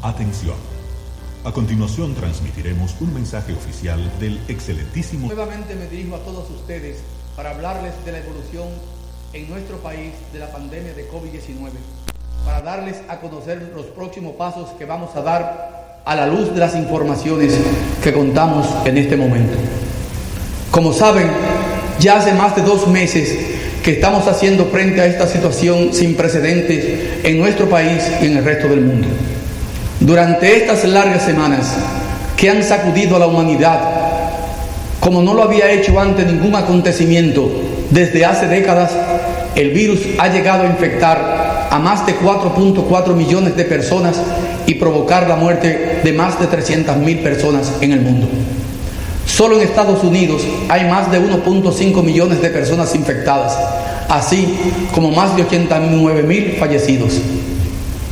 Atención. A continuación transmitiremos un mensaje oficial del excelentísimo... Nuevamente me dirijo a todos ustedes para hablarles de la evolución en nuestro país de la pandemia de COVID-19, para darles a conocer los próximos pasos que vamos a dar a la luz de las informaciones que contamos en este momento. Como saben, ya hace más de 2 meses que estamos haciendo frente a esta situación sin precedentes en nuestro país y en el resto del mundo. Durante estas largas semanas que han sacudido a la humanidad, como no lo había hecho antes ningún acontecimiento desde hace décadas, el virus ha llegado a infectar a más de 4.4 millones de personas y provocar la muerte de más de 300.000 personas en el mundo. Solo en Estados Unidos hay más de 1.5 millones de personas infectadas, así como más de 89.000 fallecidos.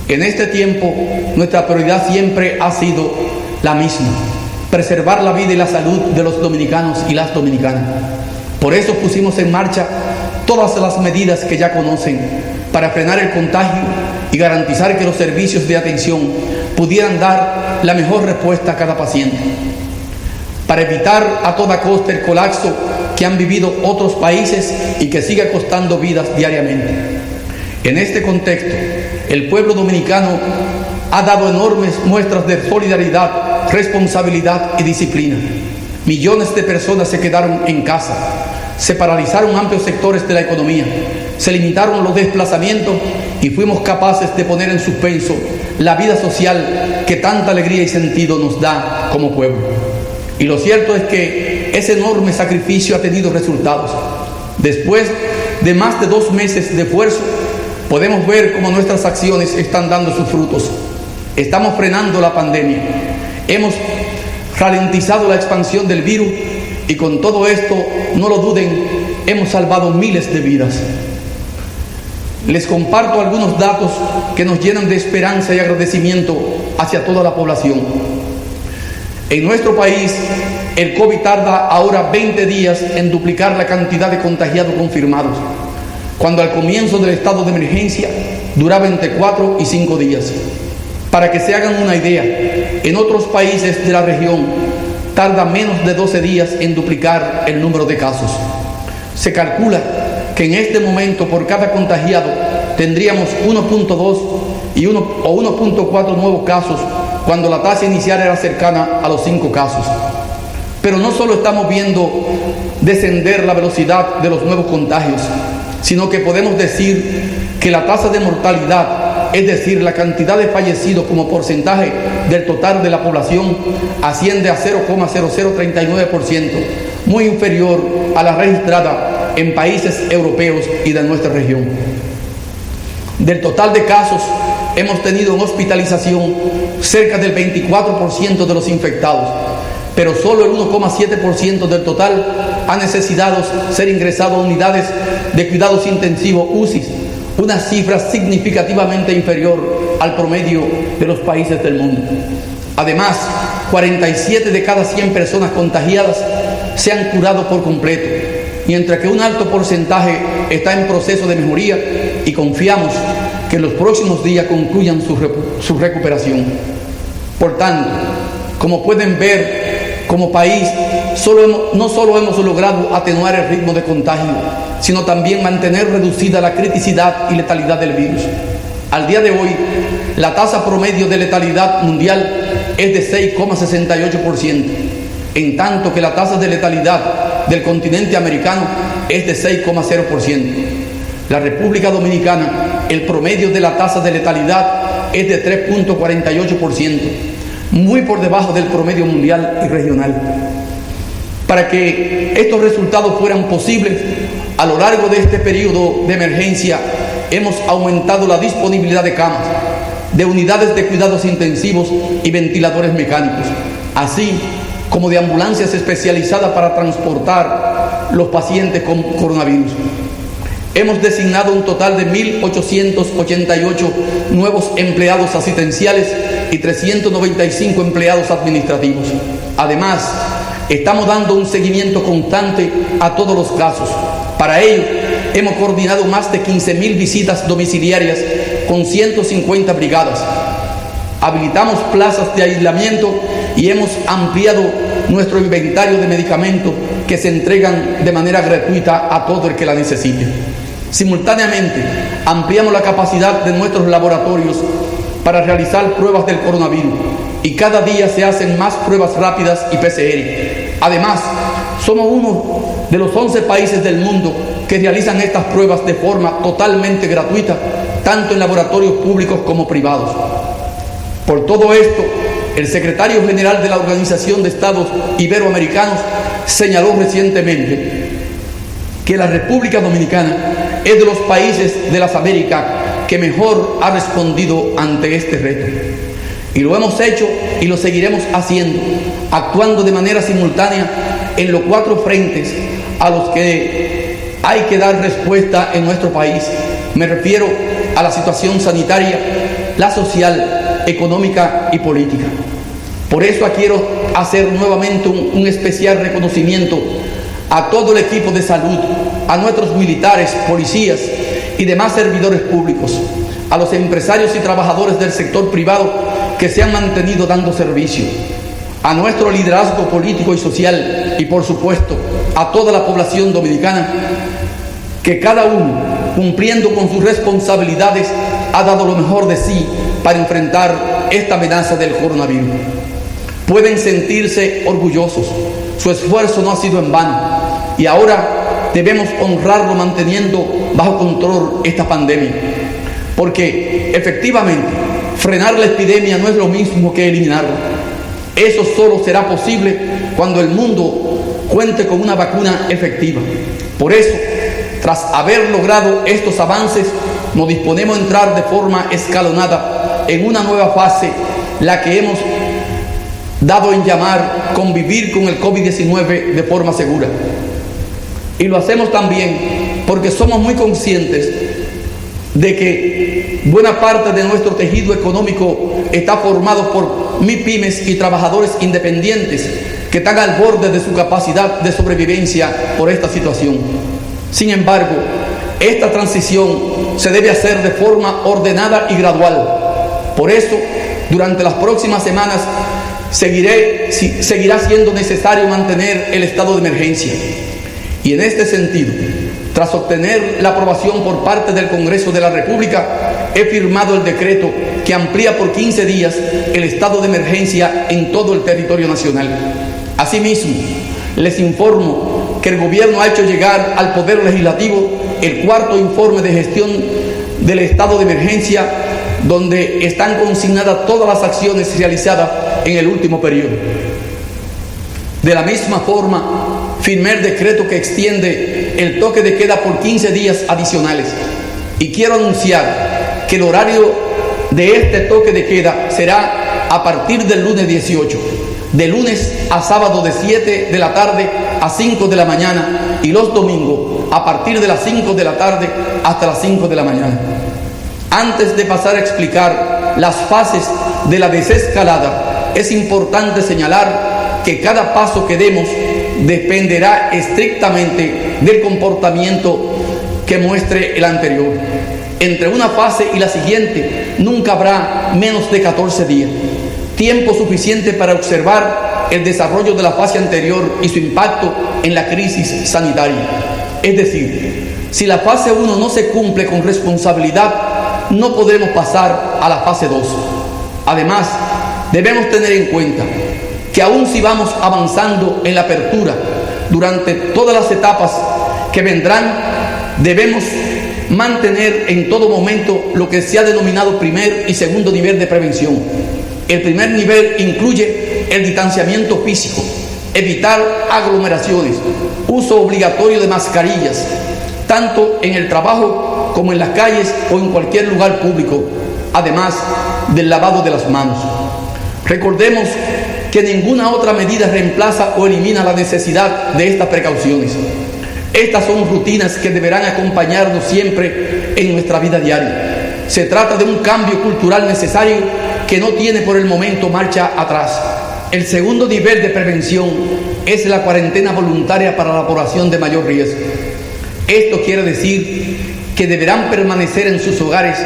En este tiempo, nuestra prioridad siempre ha sido la misma: preservar la vida y la salud de los dominicanos y las dominicanas. Por eso pusimos en marcha todas las medidas que ya conocen para frenar el contagio y garantizar que los servicios de atención pudieran dar la mejor respuesta a cada paciente. Para evitar a toda costa el colapso que han vivido otros países y que sigue costando vidas diariamente. En este contexto, el pueblo dominicano ha dado enormes muestras de solidaridad, responsabilidad y disciplina. Millones de personas se quedaron en casa, se paralizaron amplios sectores de la economía, se limitaron los desplazamientos y fuimos capaces de poner en suspenso la vida social que tanta alegría y sentido nos da como pueblo. Y lo cierto es que ese enorme sacrificio ha tenido resultados. Después de más de 2 meses de esfuerzo, podemos ver cómo nuestras acciones están dando sus frutos. Estamos frenando la pandemia, hemos ralentizado la expansión del virus y con todo esto, no lo duden, hemos salvado miles de vidas. Les comparto algunos datos que nos llenan de esperanza y agradecimiento hacia toda la población. En nuestro país, el COVID tarda ahora 20 días en duplicar la cantidad de contagiados confirmados, cuando al comienzo del estado de emergencia duraba entre 4 y 5 días. Para que se hagan una idea, en otros países de la región tarda menos de 12 días en duplicar el número de casos. Se calcula que en este momento por cada contagiado tendríamos 1.2 y 1.4 nuevos casos, cuando la tasa inicial era cercana a los 5 casos. Pero no solo estamos viendo descender la velocidad de los nuevos contagios, sino que podemos decir que la tasa de mortalidad, es decir, la cantidad de fallecidos como porcentaje del total de la población, asciende a 0,0039%, muy inferior a la registrada en países europeos y de nuestra región. Del total de casos, hemos tenido en hospitalización cerca del 24% de los infectados, pero solo el 1,7% del total ha necesitado ser ingresado a unidades de cuidados intensivos UCI, una cifra significativamente inferior al promedio de los países del mundo. Además, 47 de cada 100 personas contagiadas se han curado por completo, mientras que un alto porcentaje está en proceso de mejoría y confiamos que en los próximos días concluyan su recuperación. Por tanto, como pueden ver, como país, no solo hemos logrado atenuar el ritmo de contagio, sino también mantener reducida la criticidad y letalidad del virus. Al día de hoy, la tasa promedio de letalidad mundial es de 6,68%, en tanto que la tasa de letalidad del continente americano es de 6,0%. La República Dominicana, el promedio de la tasa de letalidad es de 3,48%, muy por debajo del promedio mundial y regional. Para que estos resultados fueran posibles, a lo largo de este periodo de emergencia hemos aumentado la disponibilidad de camas, de unidades de cuidados intensivos y ventiladores mecánicos, así como de ambulancias especializadas para transportar los pacientes con coronavirus. Hemos designado un total de 1.888 nuevos empleados asistenciales y 395 empleados administrativos. Además, estamos dando un seguimiento constante a todos los casos. Para ello, hemos coordinado más de 15.000 visitas domiciliarias con 150 brigadas. habilitamos plazas de aislamiento y hemos ampliado nuestro inventario de medicamentos que se entregan de manera gratuita a todo el que la necesite. Simultáneamente, ampliamos la capacidad de nuestros laboratorios para realizar pruebas del coronavirus y cada día se hacen más pruebas rápidas y PCR. Además, somos uno de los 11 países del mundo que realizan estas pruebas de forma totalmente gratuita, tanto en laboratorios públicos como privados. Por todo esto, el secretario general de la Organización de Estados Iberoamericanos señaló recientemente que la República Dominicana es de los países de las Américas que mejor ha respondido ante este reto. Y lo hemos hecho y lo seguiremos haciendo, actuando de manera simultánea en los 4 frentes a los que hay que dar respuesta en nuestro país. Me refiero a la situación sanitaria, la social, económica y política. Por eso quiero hacer nuevamente un especial reconocimiento a todo el equipo de salud, a nuestros militares, policías y demás servidores públicos, a los empresarios y trabajadores del sector privado que se han mantenido dando servicio, a nuestro liderazgo político y social y, por supuesto, a toda la población dominicana, que cada uno, cumpliendo con sus responsabilidades, ha dado lo mejor de sí para enfrentar esta amenaza del coronavirus. Pueden sentirse orgullosos, su esfuerzo no ha sido en vano y ahora debemos honrarlo manteniendo bajo control esta pandemia, porque efectivamente frenar la epidemia no es lo mismo que eliminarla. Eso solo será posible cuando el mundo cuente con una vacuna efectiva. Por eso, tras haber logrado estos avances, nos disponemos a entrar de forma escalonada en una nueva fase, la que hemos dado en llamar convivir con el COVID-19 de forma segura. Y lo hacemos también porque somos muy conscientes de que buena parte de nuestro tejido económico está formado por MIPYMES y trabajadores independientes que están al borde de su capacidad de sobrevivencia por esta situación. Sin embargo, esta transición se debe hacer de forma ordenada y gradual. Por eso, durante las próximas semanas seguirá siendo necesario mantener el estado de emergencia. Y en este sentido, tras obtener la aprobación por parte del Congreso de la República, he firmado el decreto que amplía por 15 días el estado de emergencia en todo el territorio nacional. Asimismo, les informo que el Gobierno ha hecho llegar al Poder Legislativo el 4º informe de gestión del estado de emergencia, donde están consignadas todas las acciones realizadas en el último periodo. De la misma forma, firmé el decreto que extiende el toque de queda por 15 días adicionales. Y quiero anunciar que el horario de este toque de queda será a partir del lunes 18, de lunes a sábado de 7 de la tarde a 5 de la mañana y los domingos a partir de las 5 de la tarde hasta las 5 de la mañana. Antes de pasar a explicar las fases de la desescalada, es importante señalar que cada paso que demos dependerá estrictamente del comportamiento que muestre el anterior. Entre una fase y la siguiente nunca habrá menos de 14 días, tiempo suficiente para observar el desarrollo de la fase anterior y su impacto en la crisis sanitaria. Es decir, si la fase 1 no se cumple con responsabilidad, no podremos pasar a la fase 2. Además, debemos tener en cuenta que aun si vamos avanzando en la apertura, durante todas las etapas que vendrán, debemos mantener en todo momento lo que se ha denominado primer y segundo nivel de prevención. El primer nivel incluye el distanciamiento físico, evitar aglomeraciones, uso obligatorio de mascarillas, tanto en el trabajo como en las calles o en cualquier lugar público, además del lavado de las manos. Recordemos que ninguna otra medida reemplaza o elimina la necesidad de estas precauciones. Estas son rutinas que deberán acompañarnos siempre en nuestra vida diaria. Se trata de un cambio cultural necesario que no tiene por el momento marcha atrás. El segundo nivel de prevención es la cuarentena voluntaria para la población de mayor riesgo. Esto quiere decir que deberán permanecer en sus hogares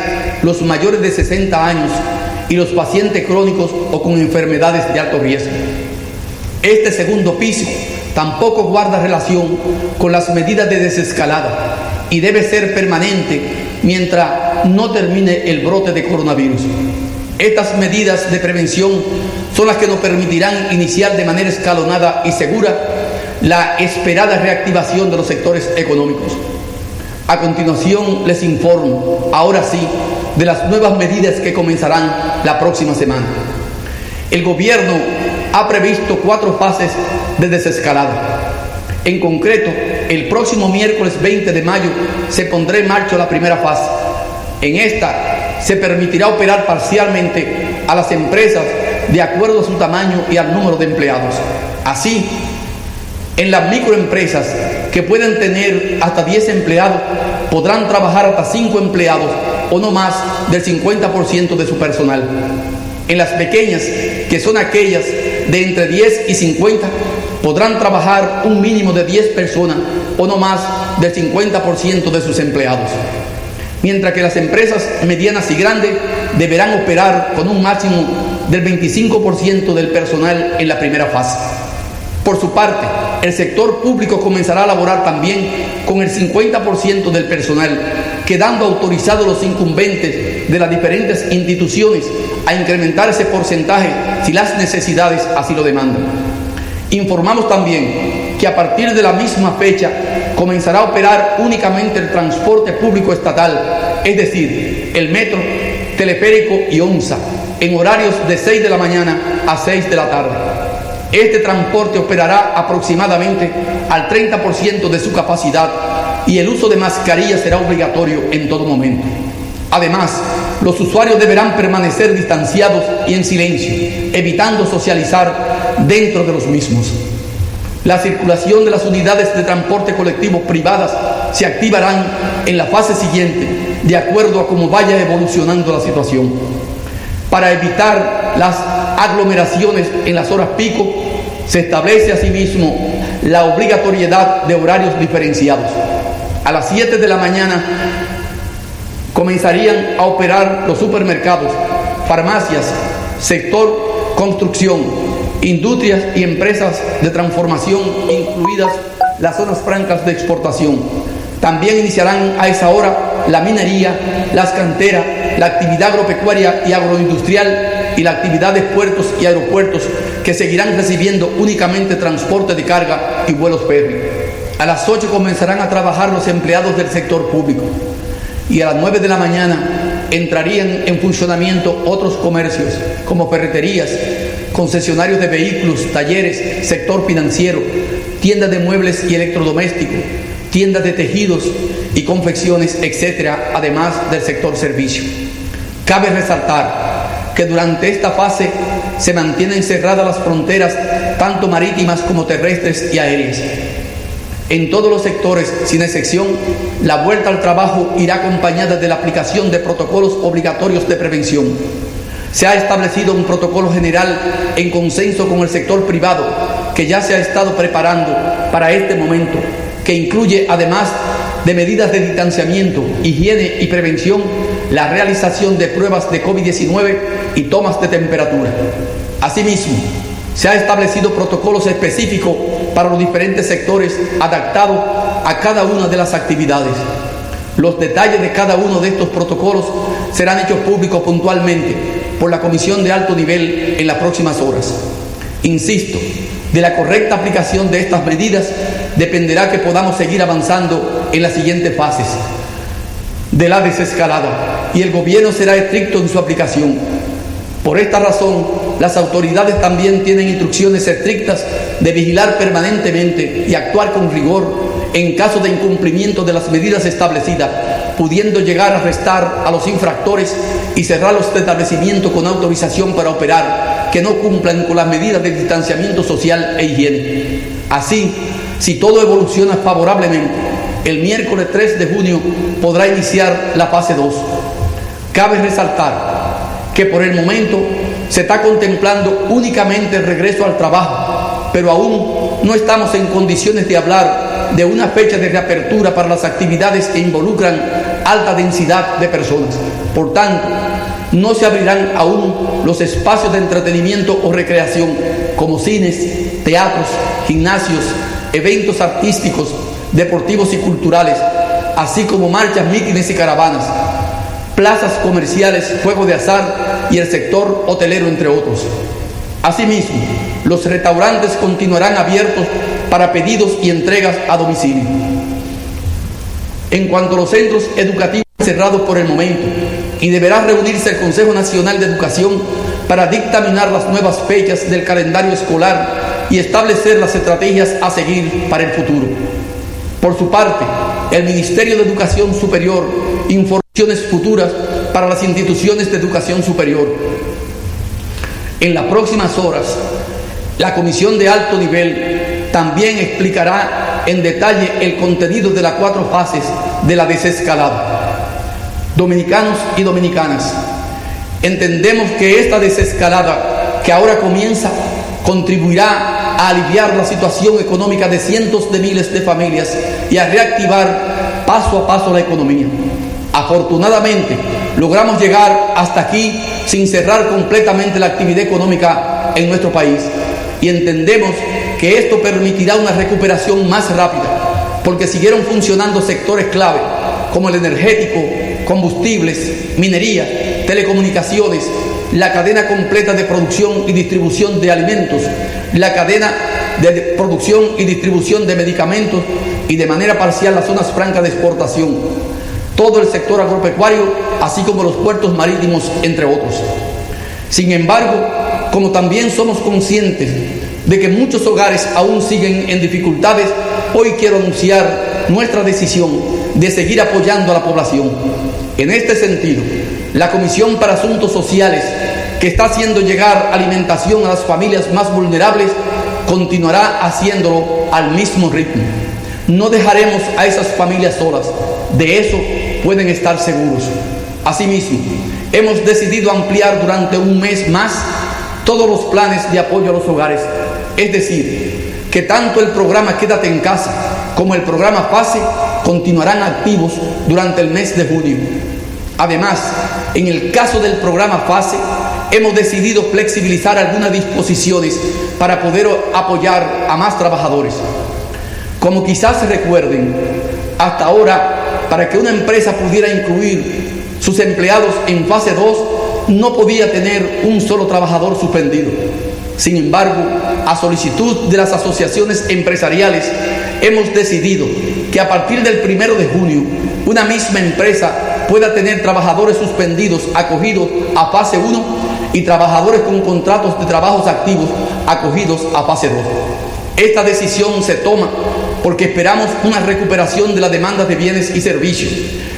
los mayores de 60 años y los pacientes crónicos o con enfermedades de alto riesgo. Este segundo piso tampoco guarda relación con las medidas de desescalada y debe ser permanente mientras no termine el brote de coronavirus. Estas medidas de prevención son las que nos permitirán iniciar de manera escalonada y segura la esperada reactivación de los sectores económicos. A continuación les informo, ahora sí, de las nuevas medidas que comenzarán la próxima semana. El gobierno ha previsto 4 fases de desescalada. En concreto, el próximo miércoles 20 de mayo se pondrá en marcha la primera fase. En esta se permitirá operar parcialmente a las empresas de acuerdo a su tamaño y al número de empleados. Así, en las microempresas que pueden tener hasta 10 empleados podrán trabajar hasta 5 empleados o no más del 50% de su personal. En las pequeñas, que son aquellas de entre 10 y 50, podrán trabajar un mínimo de 10 personas o no más del 50% de sus empleados. Mientras que las empresas medianas y grandes deberán operar con un máximo del 25% del personal en la primera fase. Por su parte, el sector público comenzará a laborar también con el 50% del personal, quedando autorizados los incumbentes de las diferentes instituciones a incrementar ese porcentaje si las necesidades así lo demandan. Informamos también que a partir de la misma fecha comenzará a operar únicamente el transporte público estatal, es decir, el metro, teleférico y ONSA, en horarios de 6 de la mañana a 6 de la tarde. Este transporte operará aproximadamente al 30% de su capacidad y el uso de mascarillas será obligatorio en todo momento. Además, los usuarios deberán permanecer distanciados y en silencio, evitando socializar dentro de los mismos. La circulación de las unidades de transporte colectivo privadas se activarán en la fase siguiente, de acuerdo a cómo vaya evolucionando la situación. Para evitar las aglomeraciones en las horas pico, se establece asimismo la obligatoriedad de horarios diferenciados. A las 7 de la mañana comenzarían a operar los supermercados, farmacias, sector construcción, industrias y empresas de transformación, incluidas las zonas francas de exportación. También iniciarán a esa hora la minería, las canteras, la actividad agropecuaria y agroindustrial y la actividad de puertos y aeropuertos, que seguirán recibiendo únicamente transporte de carga y vuelos férreos. A las 8 comenzarán a trabajar los empleados del sector público y a las 9 de la mañana entrarían en funcionamiento otros comercios como ferreterías, concesionarios de vehículos, talleres, sector financiero, tiendas de muebles y electrodomésticos, tiendas de tejidos y confecciones, etcétera, además del sector servicio. Cabe resaltar que durante esta fase se mantienen cerradas las fronteras tanto marítimas como terrestres y aéreas. En todos los sectores, sin excepción, la vuelta al trabajo irá acompañada de la aplicación de protocolos obligatorios de prevención. Se ha establecido un protocolo general en consenso con el sector privado que ya se ha estado preparando para este momento, que incluye, además de medidas de distanciamiento, higiene y prevención, la realización de pruebas de COVID-19 y tomas de temperatura. Asimismo, se ha establecido protocolos específicos para los diferentes sectores adaptados a cada una de las actividades. Los detalles de cada uno de estos protocolos serán hechos públicos puntualmente por la Comisión de Alto Nivel en las próximas horas. Insisto, de la correcta aplicación de estas medidas dependerá que podamos seguir avanzando en las siguientes fases de la desescalada y el gobierno será estricto en su aplicación. Por esta razón, las autoridades también tienen instrucciones estrictas de vigilar permanentemente y actuar con rigor en caso de incumplimiento de las medidas establecidas, pudiendo llegar a arrestar a los infractores y cerrar los establecimientos con autorización para operar que no cumplan con las medidas de distanciamiento social e higiene. Así, si todo evoluciona favorablemente, el miércoles 3 de junio podrá iniciar la fase 2. Cabe resaltar que por el momento se está contemplando únicamente el regreso al trabajo, pero aún no estamos en condiciones de hablar de una fecha de reapertura para las actividades que involucran alta densidad de personas. Por tanto, no se abrirán aún los espacios de entretenimiento o recreación como cines, teatros, gimnasios, eventos artísticos, deportivos y culturales, así como marchas, mítines y caravanas, plazas comerciales, juegos de azar y el sector hotelero, entre otros. Asimismo, los restaurantes continuarán abiertos para pedidos y entregas a domicilio. En cuanto a los centros educativos cerrados por el momento, y deberá reunirse el Consejo Nacional de Educación para dictaminar las nuevas fechas del calendario escolar y establecer las estrategias a seguir para el futuro. Por su parte, el Ministerio de Educación Superior informó futuras para las instituciones de educación superior. En las próximas horas, la Comisión de Alto Nivel también explicará en detalle el contenido de las 4 fases de la desescalada. Dominicanos y dominicanas, entendemos que esta desescalada que ahora comienza contribuirá a aliviar la situación económica de cientos de miles de familias y a reactivar paso a paso la economía. Afortunadamente, logramos llegar hasta aquí sin cerrar completamente la actividad económica en nuestro país y entendemos que esto permitirá una recuperación más rápida porque siguieron funcionando sectores clave como el energético, combustibles, minería, telecomunicaciones, la cadena completa de producción y distribución de alimentos, la cadena de producción y distribución de medicamentos y de manera parcial las zonas francas de exportación, todo el sector agropecuario, así como los puertos marítimos, entre otros. Sin embargo, como también somos conscientes de que muchos hogares aún siguen en dificultades, hoy quiero anunciar nuestra decisión de seguir apoyando a la población. En este sentido, la Comisión para Asuntos Sociales, que está haciendo llegar alimentación a las familias más vulnerables, continuará haciéndolo al mismo ritmo. No dejaremos a esas familias solas, de eso pueden estar seguros. Asimismo, hemos decidido ampliar durante un mes más todos los planes de apoyo a los hogares, es decir, que tanto el programa Quédate en Casa como el programa FASE continuarán activos durante el mes de junio. Además, en el caso del programa FASE, hemos decidido flexibilizar algunas disposiciones para poder apoyar a más trabajadores. Como quizás se recuerden, hasta ahora, para que una empresa pudiera incluir sus empleados en fase 2, no podía tener un solo trabajador suspendido. Sin embargo, a solicitud de las asociaciones empresariales, hemos decidido que a partir del 1 de junio, una misma empresa pueda tener trabajadores suspendidos acogidos a fase 1 y trabajadores con contratos de trabajos activos acogidos a fase 2. Esta decisión se toma porque esperamos una recuperación de la demanda de bienes y servicios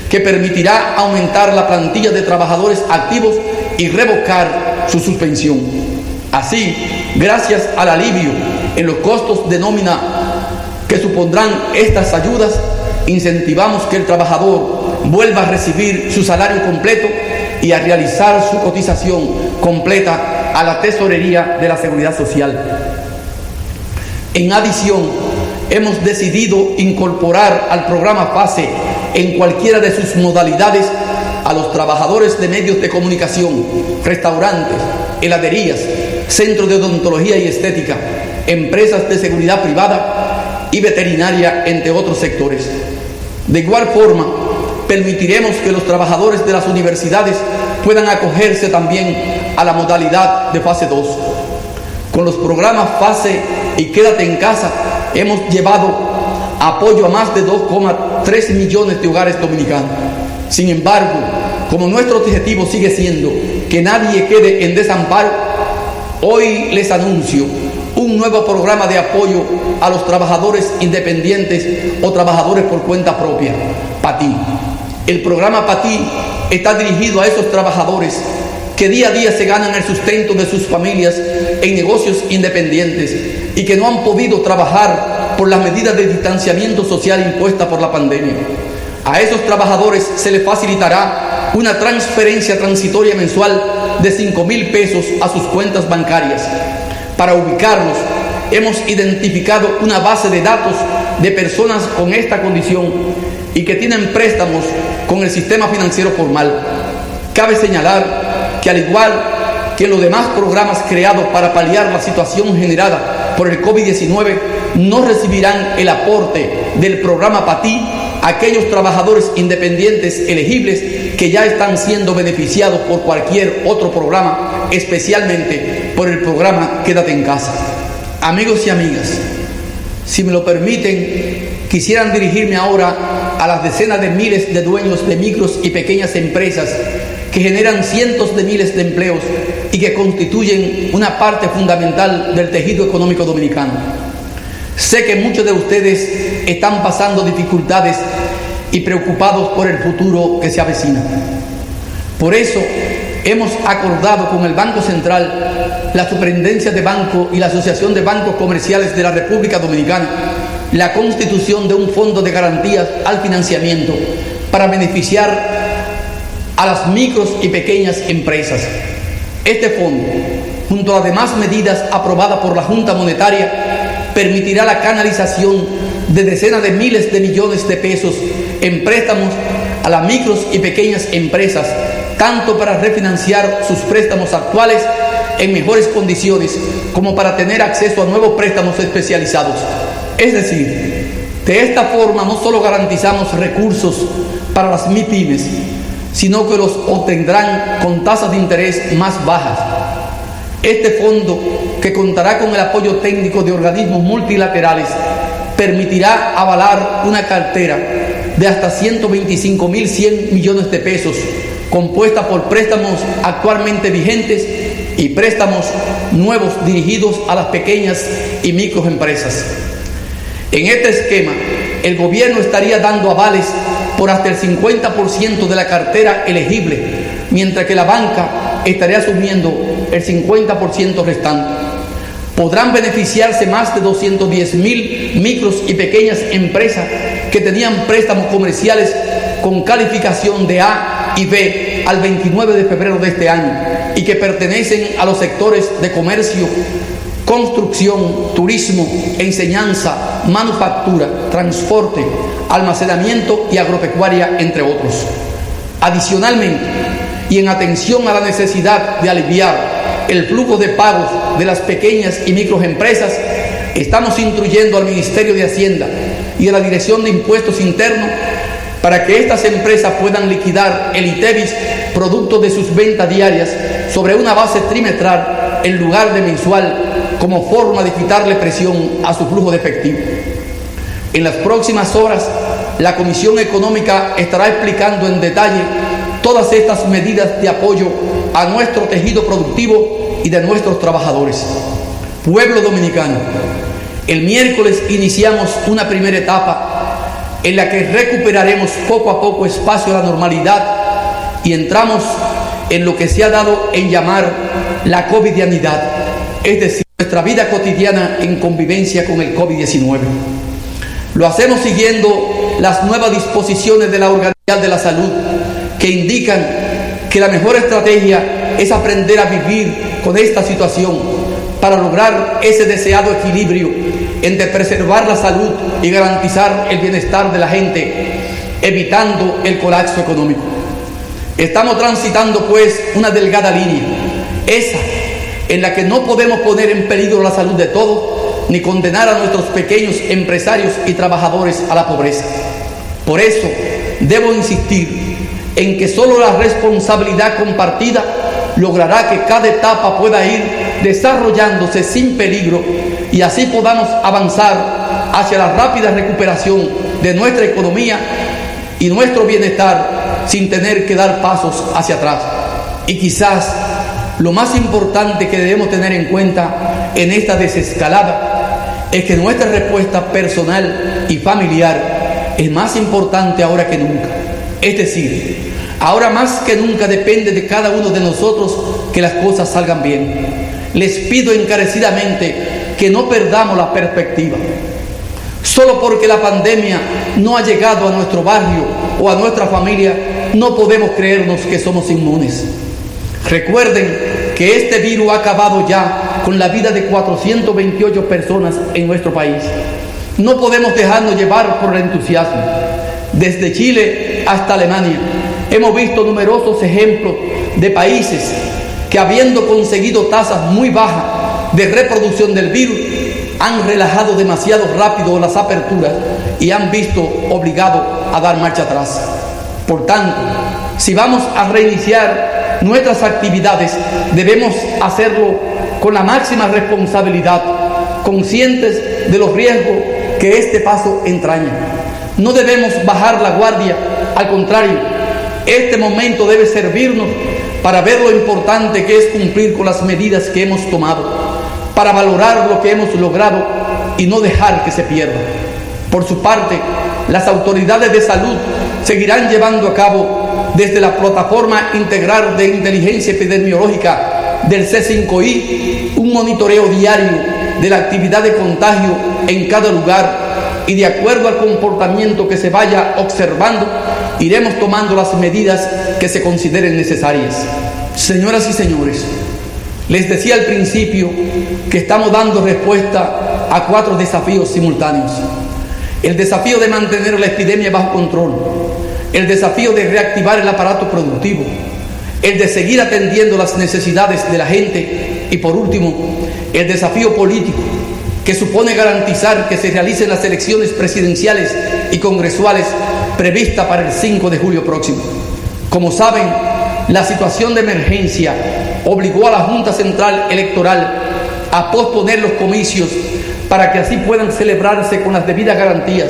que permitirá aumentar la plantilla de trabajadores activos y revocar su suspensión. Así, gracias al alivio en los costos de nómina que supondrán estas ayudas, incentivamos que el trabajador vuelva a recibir su salario completo y a realizar su cotización completa a la tesorería de la Seguridad Social. En adición, hemos decidido incorporar al programa FASE en cualquiera de sus modalidades a los trabajadores de medios de comunicación, restaurantes, heladerías, centros de odontología y estética, empresas de seguridad privada y veterinaria, entre otros sectores. De igual forma, permitiremos que los trabajadores de las universidades puedan acogerse también a la modalidad de fase 2. Con los programas FASE y Quédate en Casa, hemos llevado apoyo a más de 2,3 millones de hogares dominicanos. Sin embargo, como nuestro objetivo sigue siendo que nadie quede en desamparo, hoy les anuncio un nuevo programa de apoyo a los trabajadores independientes o trabajadores por cuenta propia, PATI. El programa PATI está dirigido a esos trabajadores que día a día se ganan el sustento de sus familias en negocios independientes y que no han podido trabajar por las medidas de distanciamiento social impuestas por la pandemia. A esos trabajadores se les facilitará una transferencia transitoria mensual de 5,000 pesos a sus cuentas bancarias. Para ubicarlos, hemos identificado una base de datos de personas con esta condición y que tienen préstamos con el sistema financiero formal. Cabe señalar que al igual que los demás programas creados para paliar la situación generada por el COVID-19, no recibirán el aporte del programa PATI aquellos trabajadores independientes elegibles que ya están siendo beneficiados por cualquier otro programa, especialmente por el programa Quédate en Casa. Amigos y amigas, si me lo permiten, quisieran dirigirme ahora a las decenas de miles de dueños de micros y pequeñas empresas que generan cientos de miles de empleos y que constituyen una parte fundamental del tejido económico dominicano. Sé que muchos de ustedes están pasando dificultades y preocupados por el futuro que se avecina. Por eso hemos acordado con el Banco Central, la Superintendencia de Banco y la Asociación de Bancos Comerciales de la República Dominicana la constitución de un fondo de garantías al financiamiento para beneficiar a las micros y pequeñas empresas. Este fondo, junto a las demás medidas aprobadas por la Junta Monetaria, permitirá la canalización de decenas de miles de millones de pesos en préstamos a las micros y pequeñas empresas, tanto para refinanciar sus préstamos actuales en mejores condiciones como para tener acceso a nuevos préstamos especializados. Es decir, de esta forma no solo garantizamos recursos para las MIPYMES, sino que los obtendrán con tasas de interés más bajas. Este fondo, que contará con el apoyo técnico de organismos multilaterales, permitirá avalar una cartera de hasta 125.100 millones de pesos, compuesta por préstamos actualmente vigentes y préstamos nuevos dirigidos a las pequeñas y microempresas. En este esquema, el gobierno estaría dando avales por hasta el 50% de la cartera elegible, mientras que la banca estaría asumiendo el 50% restante. Podrán beneficiarse más de 210.000 micros y pequeñas empresas que tenían préstamos comerciales con calificación de A y B al 29 de febrero de este año y que pertenecen a los sectores de comercio, construcción, turismo, enseñanza, manufactura, transporte, almacenamiento y agropecuaria, entre otros. Adicionalmente, y en atención a la necesidad de aliviar el flujo de pagos de las pequeñas y microempresas, estamos instruyendo al Ministerio de Hacienda y a la Dirección de Impuestos Internos para que estas empresas puedan liquidar el ITEVIS producto de sus ventas diarias sobre una base trimestral en lugar de mensual, como forma de quitarle presión a su flujo de efectivo. En las próximas horas, la Comisión Económica estará explicando en detalle todas estas medidas de apoyo a nuestro tejido productivo y de nuestros trabajadores. Pueblo dominicano, el miércoles iniciamos una primera etapa en la que recuperaremos poco a poco espacio a la normalidad y entramos en lo que se ha dado en llamar la covidianidad, es decir, nuestra vida cotidiana en convivencia con el COVID-19. Lo hacemos siguiendo las nuevas disposiciones de la Organización Mundial de la Salud, que indican que la mejor estrategia es aprender a vivir con esta situación para lograr ese deseado equilibrio entre preservar la salud y garantizar el bienestar de la gente, evitando el colapso económico. Estamos transitando, pues, una delgada línea, esa en la que no podemos poner en peligro la salud de todos, ni condenar a nuestros pequeños empresarios y trabajadores a la pobreza. Por eso, debo insistir en que solo la responsabilidad compartida logrará que cada etapa pueda ir desarrollándose sin peligro y así podamos avanzar hacia la rápida recuperación de nuestra economía y nuestro bienestar sin tener que dar pasos hacia atrás. Y quizás lo más importante que debemos tener en cuenta en esta desescalada es que nuestra respuesta personal y familiar es más importante ahora que nunca. Es decir, ahora más que nunca depende de cada uno de nosotros que las cosas salgan bien. Les pido encarecidamente que no perdamos la perspectiva. Solo porque la pandemia no ha llegado a nuestro barrio o a nuestra familia, no podemos creernos que somos inmunes. Recuerden que este virus ha acabado ya con la vida de 428 personas en nuestro país. No podemos dejarnos llevar por el entusiasmo. Desde Chile hasta Alemania hemos visto numerosos ejemplos de países que habiendo conseguido tasas muy bajas de reproducción del virus, han relajado demasiado rápido las aperturas y han visto obligados a dar marcha atrás. Por tanto, si vamos a reiniciar nuestras actividades, debemos hacerlo con la máxima responsabilidad, conscientes de los riesgos que este paso entraña. No debemos bajar la guardia, al contrario, este momento debe servirnos para ver lo importante que es cumplir con las medidas que hemos tomado, para valorar lo que hemos logrado y no dejar que se pierda. Por su parte, las autoridades de salud seguirán llevando a cabo desde la Plataforma Integral de Inteligencia Epidemiológica del C5I un monitoreo diario de la actividad de contagio en cada lugar, y de acuerdo al comportamiento que se vaya observando, iremos tomando las medidas que se consideren necesarias. Señoras y señores, les decía al principio que estamos dando respuesta a 4 desafíos simultáneos. El desafío de mantener la epidemia bajo control, el desafío de reactivar el aparato productivo, el de seguir atendiendo las necesidades de la gente y, por último, el desafío político, que supone garantizar que se realicen las elecciones presidenciales y congresuales previstas para el 5 de julio próximo. Como saben, la situación de emergencia obligó a la Junta Central Electoral a posponer los comicios para que así puedan celebrarse con las debidas garantías,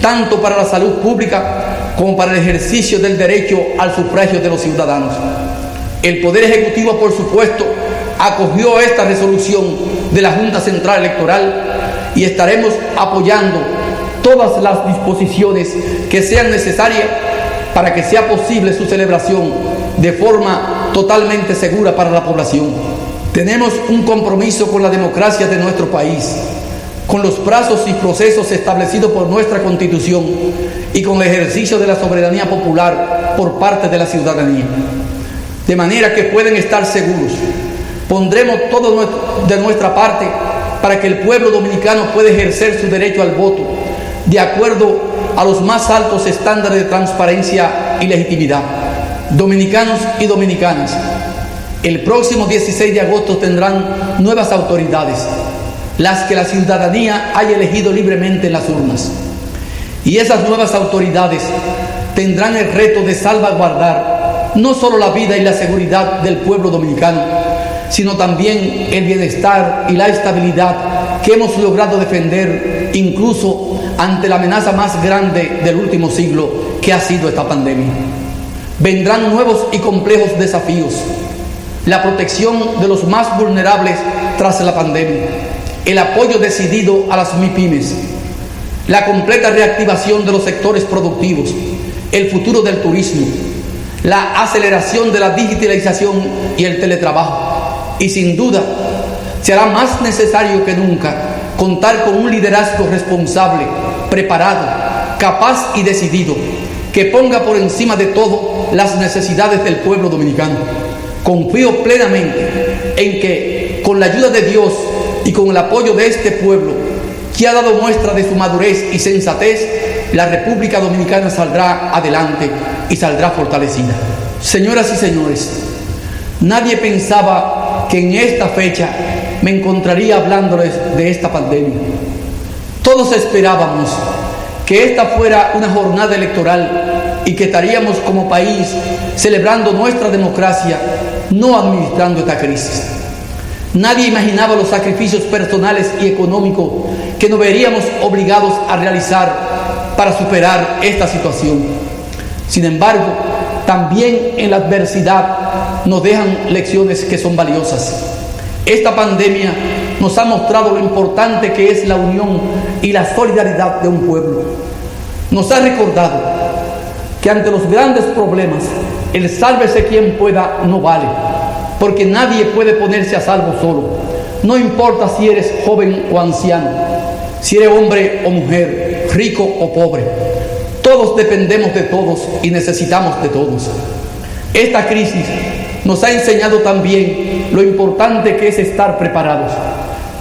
tanto para la salud pública como para el ejercicio del derecho al sufragio de los ciudadanos. El Poder Ejecutivo, por supuesto, acogió esta resolución de la Junta Central Electoral y estaremos apoyando todas las disposiciones que sean necesarias para que sea posible su celebración de forma totalmente segura para la población. Tenemos un compromiso con la democracia de nuestro país, con los plazos y procesos establecidos por nuestra Constitución y con el ejercicio de la soberanía popular por parte de la ciudadanía. De manera que pueden estar seguros, pondremos todo de nuestra parte para que el pueblo dominicano pueda ejercer su derecho al voto de acuerdo a los más altos estándares de transparencia y legitimidad. Dominicanos y dominicanas, el próximo 16 de agosto tendrán nuevas autoridades, las que la ciudadanía haya elegido libremente en las urnas. Y esas nuevas autoridades tendrán el reto de salvaguardar no solo la vida y la seguridad del pueblo dominicano, sino también el bienestar y la estabilidad que hemos logrado defender incluso ante la amenaza más grande del último siglo, que ha sido esta pandemia. Vendrán nuevos y complejos desafíos: la protección de los más vulnerables tras la pandemia, el apoyo decidido a las MIPYMES, la completa reactivación de los sectores productivos, el futuro del turismo, la aceleración de la digitalización y el teletrabajo. Y sin duda, será más necesario que nunca contar con un liderazgo responsable, preparado, capaz y decidido, que ponga por encima de todo las necesidades del pueblo dominicano. Confío plenamente en que, con la ayuda de Dios y con el apoyo de este pueblo, que ha dado muestra de su madurez y sensatez, la República Dominicana saldrá adelante y saldrá fortalecida. Señoras y señores, nadie pensaba que en esta fecha me encontraría hablándoles de esta pandemia. Todos esperábamos que esta fuera una jornada electoral y que estaríamos como país celebrando nuestra democracia, no administrando esta crisis. Nadie imaginaba los sacrificios personales y económicos que nos veríamos obligados a realizar para superar esta situación. Sin embargo, también en la adversidad nos dejan lecciones que son valiosas. Esta pandemia nos ha mostrado lo importante que es la unión y la solidaridad de un pueblo. Nos ha recordado que ante los grandes problemas, el sálvese quien pueda no vale, porque nadie puede ponerse a salvo solo. No importa si eres joven o anciano, si eres hombre o mujer, rico o pobre. Todos dependemos de todos y necesitamos de todos. Esta crisis nos ha enseñado también lo importante que es estar preparados.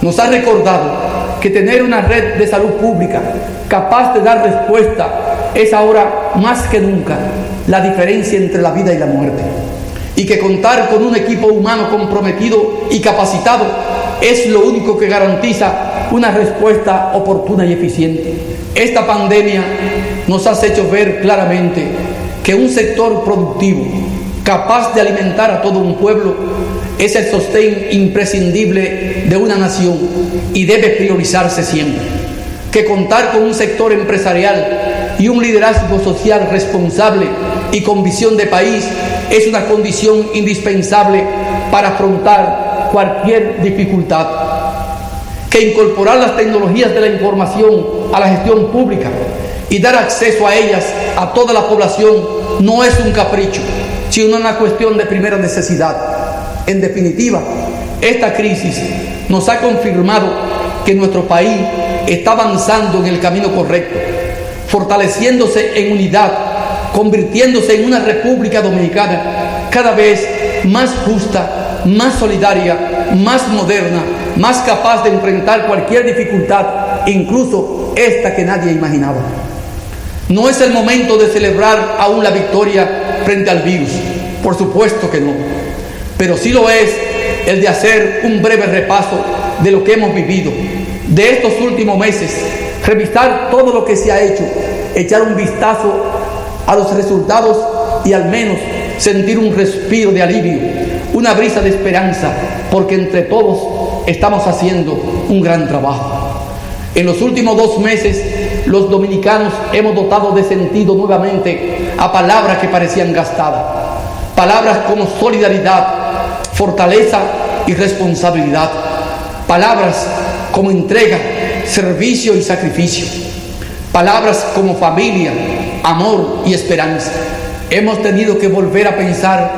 Nos ha recordado que tener una red de salud pública capaz de dar respuesta es ahora más que nunca la diferencia entre la vida y la muerte. y que contar con un equipo humano comprometido y capacitado es lo único que garantiza una respuesta oportuna y eficiente. Esta pandemia nos ha hecho ver claramente que un sector productivo capaz de alimentar a todo un pueblo es el sostén imprescindible de una nación y debe priorizarse siempre. Que contar con un sector empresarial y un liderazgo social responsable y con visión de país es una condición indispensable para afrontar cualquier dificultad. Que incorporar las tecnologías de la información a la gestión pública y dar acceso a ellas a toda la población no es un capricho, sino una cuestión de primera necesidad. En definitiva, esta crisis nos ha confirmado que nuestro país está avanzando en el camino correcto, fortaleciéndose en unidad, convirtiéndose en una República Dominicana cada vez más justa, más solidaria, más moderna, más capaz de enfrentar cualquier dificultad, incluso esta que nadie imaginaba. No es el momento de celebrar aún la victoria frente al virus, por supuesto que no, pero sí lo es el de hacer un breve repaso de lo que hemos vivido, de estos últimos meses, revisar todo lo que se ha hecho, echar un vistazo a los resultados y al menos sentir un respiro de alivio, una brisa de esperanza, porque entre todos estamos haciendo un gran trabajo. En los últimos 2 meses, los dominicanos hemos dotado de sentido nuevamente a palabras que parecían gastadas. Palabras como solidaridad, fortaleza y responsabilidad. Palabras como entrega, servicio y sacrificio. Palabras como familia, amor y esperanza. Hemos tenido que volver a pensar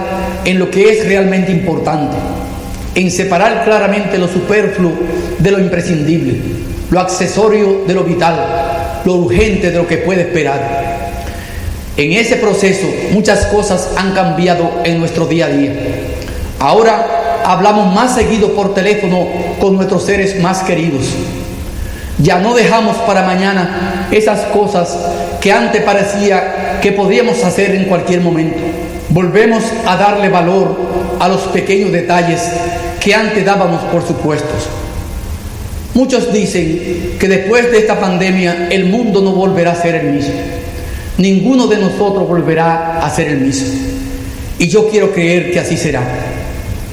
en lo que es realmente importante, en separar claramente lo superfluo de lo imprescindible, lo accesorio de lo vital, lo urgente de lo que puede esperar. En ese proceso muchas cosas han cambiado en nuestro día a día. Ahora hablamos más seguido por teléfono con nuestros seres más queridos. Ya no dejamos para mañana esas cosas que antes parecía que podíamos hacer en cualquier momento. Volvemos a darle valor a los pequeños detalles que antes dábamos por supuestos. Muchos dicen que después de esta pandemia el mundo no volverá a ser el mismo. Ninguno de nosotros volverá a ser el mismo. Y yo quiero creer que así será.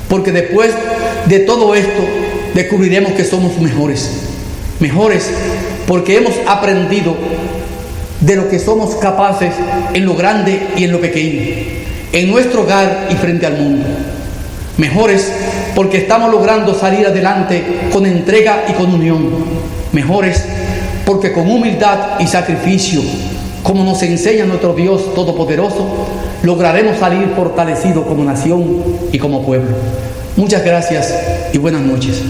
Porque después de todo esto descubriremos que somos mejores. Mejores porque hemos aprendido de lo que somos capaces en lo grande y en lo pequeño, en nuestro hogar y frente al mundo. Mejores porque estamos logrando salir adelante con entrega y con unión. Mejores porque con humildad y sacrificio, como nos enseña nuestro Dios Todopoderoso, lograremos salir fortalecidos como nación y como pueblo. Muchas gracias y buenas noches.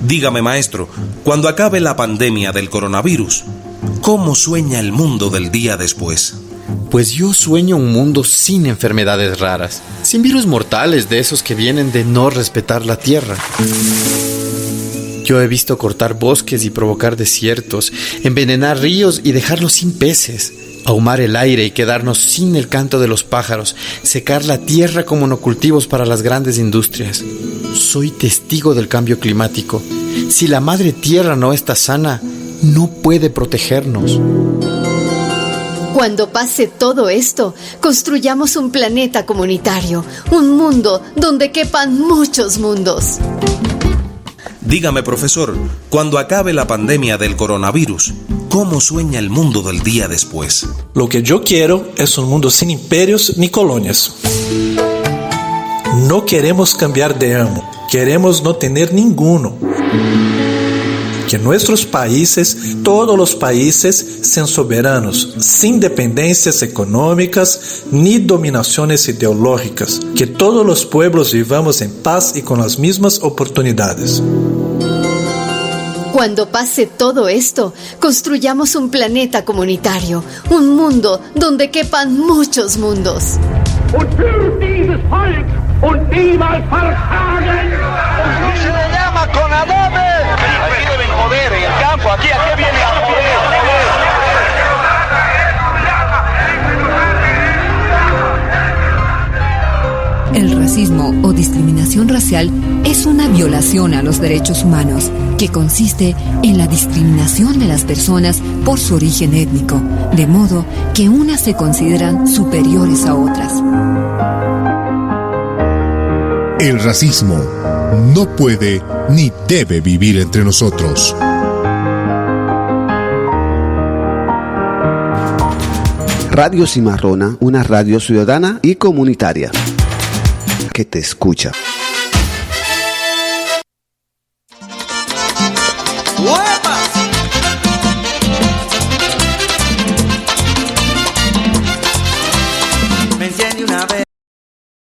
Dígame, maestro, cuando acabe la pandemia del coronavirus, ¿cómo sueña el mundo del día después? Pues yo sueño un mundo sin enfermedades raras, sin virus mortales de esos que vienen de no respetar la tierra. Yo he visto cortar bosques y provocar desiertos, envenenar ríos y dejarlos sin peces, ahumar el aire y quedarnos sin el canto de los pájaros, secar la tierra como monocultivos para las grandes industrias. Soy testigo del cambio climático. Si la madre tierra no está sana, no puede protegernos. Cuando pase todo esto, construyamos un planeta comunitario, un mundo donde quepan muchos mundos. Dígame, profesor, cuando acabe la pandemia del coronavirus, ¿cómo sueña el mundo del día después? Lo que yo quiero es un mundo sin imperios ni colonias. No queremos cambiar de amo, queremos no tener ninguno. Que nuestros países, todos los países, sean soberanos, sin dependencias económicas ni dominaciones ideológicas. Que todos los pueblos vivamos en paz y con las mismas oportunidades. Cuando pase todo esto, construyamos un planeta comunitario, un mundo donde quepan muchos mundos. Und für dieses Volk und niemals versagen. Se le llama ¡A con Adame! Aquí deben joder, en el campo, aquí viene a joder. El racismo o discriminación racial es una violación a los derechos humanos, que consiste en la discriminación de las personas por su origen étnico, de modo que unas se consideran superiores a otras. El racismo no puede ni debe vivir entre nosotros. Radio Cimarrona, una radio ciudadana y comunitaria que te escucha.